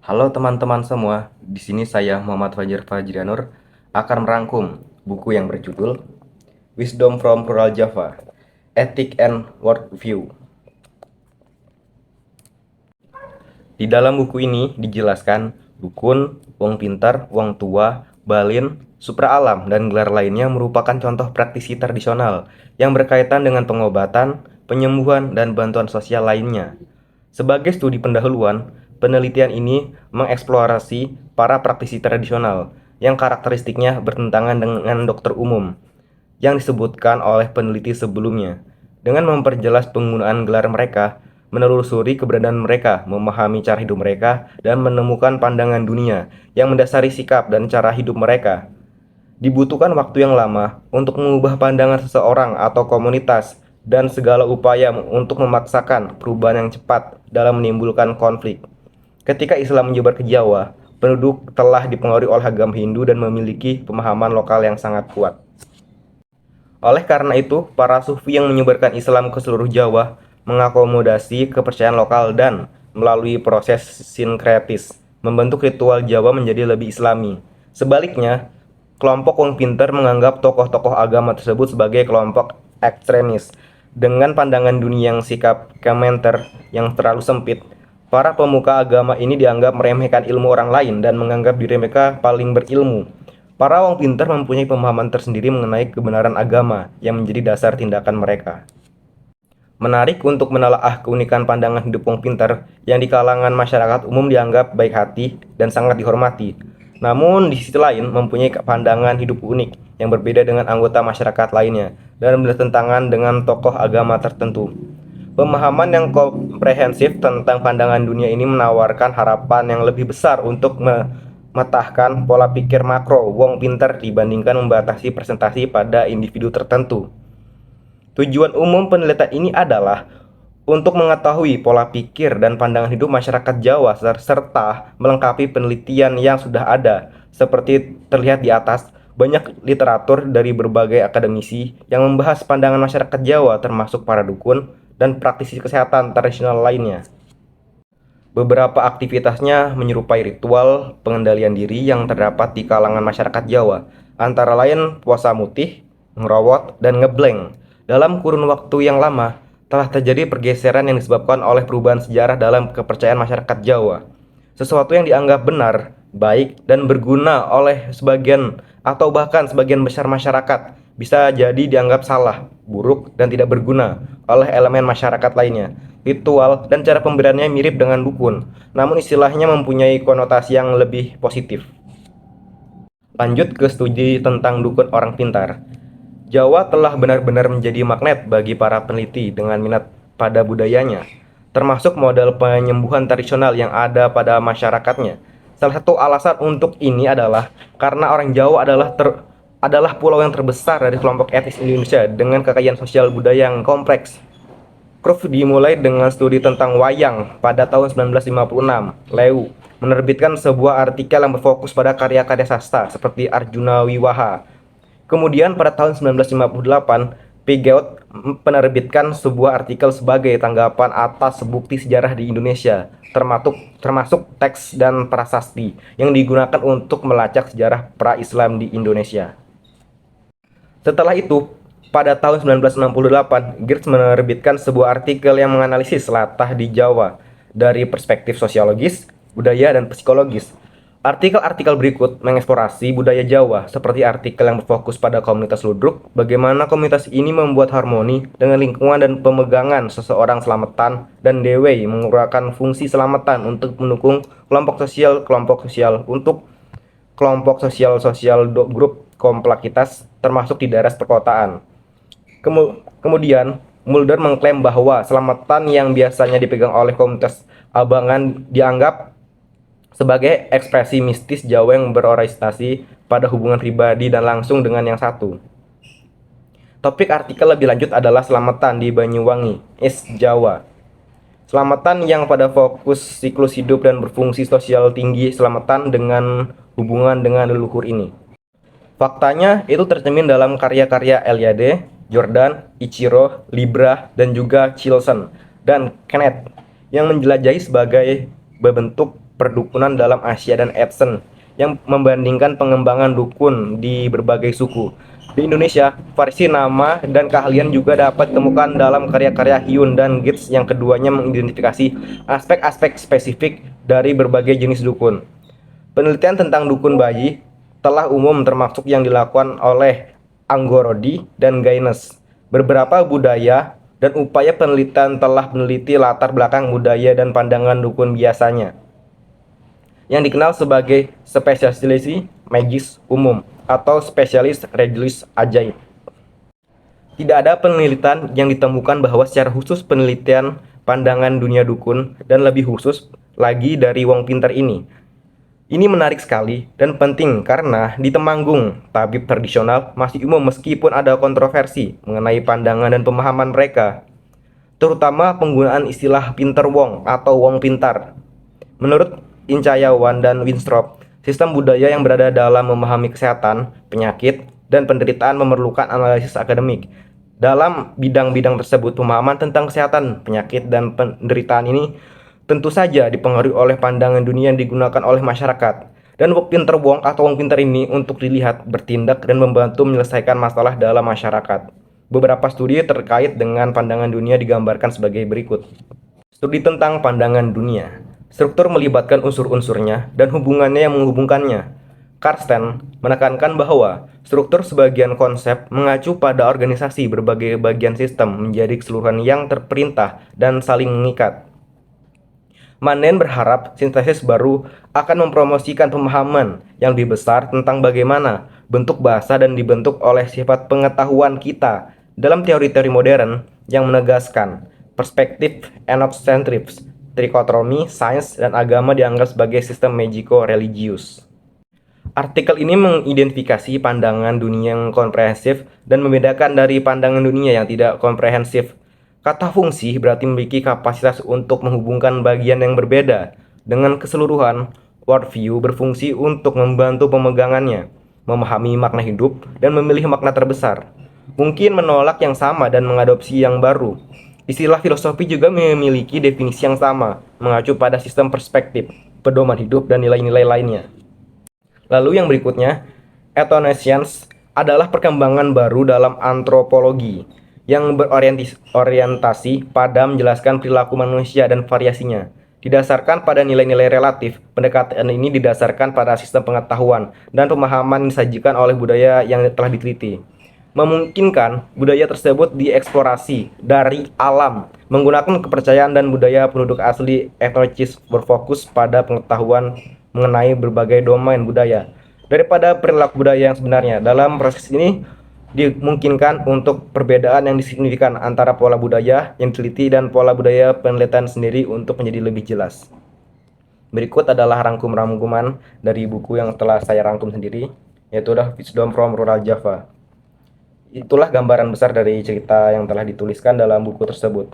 Halo teman-teman semua, di sini saya Muhammad Fajar Fajrianur akan merangkum buku yang berjudul Wisdom from Rural Java, Ethic and Worldview. Di dalam buku ini dijelaskan dukun, wong pintar, wong tua, balin, supra alam, dan gelar lainnya merupakan contoh praktisi tradisional yang berkaitan dengan pengobatan, penyembuhan, dan bantuan sosial lainnya. Sebagai studi pendahuluan, penelitian ini mengeksplorasi para praktisi tradisional yang karakteristiknya bertentangan dengan dokter umum yang disebutkan oleh peneliti sebelumnya. Dengan memperjelas penggunaan gelar mereka, menelusuri keberadaan mereka, memahami cara hidup mereka, dan menemukan pandangan dunia yang mendasari sikap dan cara hidup mereka. Dibutuhkan waktu yang lama untuk mengubah pandangan seseorang atau komunitas dan segala upaya untuk memaksakan perubahan yang cepat dalam menimbulkan konflik. Ketika Islam menyebar ke Jawa, penduduk telah dipengaruhi oleh agama Hindu dan memiliki pemahaman lokal yang sangat kuat. Oleh karena itu, para sufi yang menyebarkan Islam ke seluruh Jawa mengakomodasi kepercayaan lokal dan melalui proses sinkretis membentuk ritual Jawa menjadi lebih Islami. Sebaliknya, kelompok wong pinter menganggap tokoh-tokoh agama tersebut sebagai kelompok ekstremis. Dengan pandangan dunia yang sikap komentar yang terlalu sempit, para pemuka agama ini dianggap meremehkan ilmu orang lain dan menganggap diri mereka paling berilmu. Para wong pintar mempunyai pemahaman tersendiri mengenai kebenaran agama yang menjadi dasar tindakan mereka. Menarik untuk menelaah keunikan pandangan hidup wong pintar yang di kalangan masyarakat umum dianggap baik hati dan sangat dihormati. Namun di sisi lain mempunyai pandangan hidup unik yang berbeda dengan anggota masyarakat lainnya dan bertentangan dengan tokoh agama tertentu. Pemahaman yang komprehensif tentang pandangan dunia ini menawarkan harapan yang lebih besar untuk mematahkan pola pikir makro wong pintar dibandingkan membatasi presentasi pada individu tertentu. Tujuan umum penelitian ini adalah untuk mengetahui pola pikir dan pandangan hidup masyarakat Jawa serta melengkapi penelitian yang sudah ada. Seperti terlihat di atas, banyak literatur dari berbagai akademisi yang membahas pandangan masyarakat Jawa termasuk para dukun dan praktisi kesehatan tradisional lainnya. Beberapa aktivitasnya menyerupai ritual pengendalian diri yang terdapat di kalangan masyarakat Jawa, antara lain puasa mutih, ngerowot, dan ngebleng. Dalam kurun waktu yang lama, telah terjadi pergeseran yang disebabkan oleh perubahan sejarah dalam kepercayaan masyarakat Jawa. Sesuatu yang dianggap benar, baik, dan berguna oleh sebagian atau bahkan sebagian besar masyarakat bisa jadi dianggap salah, buruk, dan tidak berguna oleh elemen masyarakat lainnya. Ritual dan cara pemberiannya mirip dengan dukun, namun istilahnya mempunyai konotasi yang lebih positif. Lanjut ke studi tentang dukun orang pintar. Jawa telah benar-benar menjadi magnet bagi para peneliti dengan minat pada budayanya, termasuk model penyembuhan tradisional yang ada pada masyarakatnya. Salah satu alasan untuk ini adalah karena orang Jawa adalah pulau yang terbesar dari kelompok etnis Indonesia dengan kekayaan sosial budaya yang kompleks. Kruf dimulai dengan studi tentang wayang pada tahun 1956. Leu menerbitkan sebuah artikel yang berfokus pada karya-karya sastra seperti Arjuna Wiwaha. Kemudian pada tahun 1958, Pigeaud menerbitkan sebuah artikel sebagai tanggapan atas bukti sejarah di Indonesia, termasuk teks dan prasasti yang digunakan untuk melacak sejarah pra-Islam di Indonesia. Setelah itu, pada tahun 1968, Geertz menerbitkan sebuah artikel yang menganalisis latah di Jawa dari perspektif sosiologis, budaya, dan psikologis. Artikel-artikel berikut mengeksplorasi budaya Jawa, seperti artikel yang berfokus pada komunitas ludruk, bagaimana komunitas ini membuat harmoni dengan lingkungan dan pemegangan seseorang selamatan, dan Dewey menggunakan fungsi selamatan untuk mendukung kelompok sosial untuk kelompok sosial grup kompleksitas termasuk di daerah perkotaan. Kemudian, Mulder mengklaim bahwa selamatan yang biasanya dipegang oleh komunitas abangan dianggap sebagai ekspresi mistis Jawa yang berorientasi pada hubungan pribadi dan langsung dengan yang satu. Topik artikel lebih lanjut adalah selamatan di Banyuwangi, East Jawa. Selamatan yang pada fokus siklus hidup dan berfungsi sosial tinggi selamatan dengan hubungan dengan leluhur ini. Faktanya itu tercermin dalam karya-karya Eliade, Jordan, Ichiro, Libra, dan juga Chilson dan Kenneth yang menjelajahi sebagai bentuk perdukunan dalam Asia dan Adsen yang membandingkan pengembangan dukun di berbagai suku. Di Indonesia, variasi nama dan keahlian juga dapat ditemukan dalam karya-karya Hyun dan Gates yang keduanya mengidentifikasi aspek-aspek spesifik dari berbagai jenis dukun. Penelitian tentang dukun bayi telah umum termasuk yang dilakukan oleh Anggorodi dan Gaines. Beberapa budaya dan upaya penelitian telah meneliti latar belakang budaya dan pandangan dukun biasanya, yang dikenal sebagai spesialisasi magis umum atau spesialis religius ajaib. Tidak ada penelitian yang ditemukan bahwa secara khusus penelitian pandangan dunia dukun dan lebih khusus lagi dari Wong Pintar ini. Ini menarik sekali dan penting karena di Temanggung, tabib tradisional masih umum meskipun ada kontroversi mengenai pandangan dan pemahaman mereka, terutama penggunaan istilah pinter wong atau wong pintar. Menurut Incayawan dan Winstrop, sistem budaya yang berada dalam memahami kesehatan, penyakit, dan penderitaan memerlukan analisis akademik. Dalam bidang-bidang tersebut, pemahaman tentang kesehatan, penyakit, dan penderitaan ini tentu saja dipengaruhi oleh pandangan dunia yang digunakan oleh masyarakat. Dan pinter wong atau wong pinter ini untuk dilihat, bertindak, dan membantu menyelesaikan masalah dalam masyarakat. Beberapa studi terkait dengan pandangan dunia digambarkan sebagai berikut. Studi tentang pandangan dunia. Struktur melibatkan unsur-unsurnya dan hubungannya yang menghubungkannya. Karsten menekankan bahwa struktur sebagian konsep mengacu pada organisasi berbagai bagian sistem menjadi keseluruhan yang terperintah dan saling mengikat. Manen berharap sintesis baru akan mempromosikan pemahaman yang lebih besar tentang bagaimana bentuk bahasa dan dibentuk oleh sifat pengetahuan kita dalam teori-teori modern yang menegaskan perspektif ethnocentrism, trikotomi, sains, dan agama dianggap sebagai sistem magico-religius. Artikel ini mengidentifikasi pandangan dunia yang komprehensif dan membedakan dari pandangan dunia yang tidak komprehensif. Kata fungsi berarti memiliki kapasitas untuk menghubungkan bagian yang berbeda dengan keseluruhan. Worldview berfungsi untuk membantu pemegangannya, memahami makna hidup, dan memilih makna terbesar. Mungkin menolak yang sama dan mengadopsi yang baru. Istilah filosofi juga memiliki definisi yang sama, mengacu pada sistem perspektif, pedoman hidup, dan nilai-nilai lainnya. Lalu yang berikutnya, ethnocentricity adalah perkembangan baru dalam antropologi yang berorientasi pada menjelaskan perilaku manusia dan variasinya. Didasarkan pada nilai-nilai relatif, pendekatan ini didasarkan pada sistem pengetahuan dan pemahaman yang disajikan oleh budaya yang telah diteliti. Memungkinkan budaya tersebut dieksplorasi dari alam menggunakan kepercayaan dan budaya penduduk asli. Etnocentricity berfokus pada pengetahuan mengenai berbagai domain budaya daripada perilaku budaya yang sebenarnya. Dalam proses ini dimungkinkan untuk perbedaan yang signifikan antara pola budaya yang diteliti dan pola budaya penelitian sendiri untuk menjadi lebih jelas. Berikut adalah rangkum-rangkuman dari buku yang telah saya rangkum sendiri, yaitu Wisdom from Rural Java. Itulah gambaran besar dari cerita yang telah dituliskan dalam buku tersebut.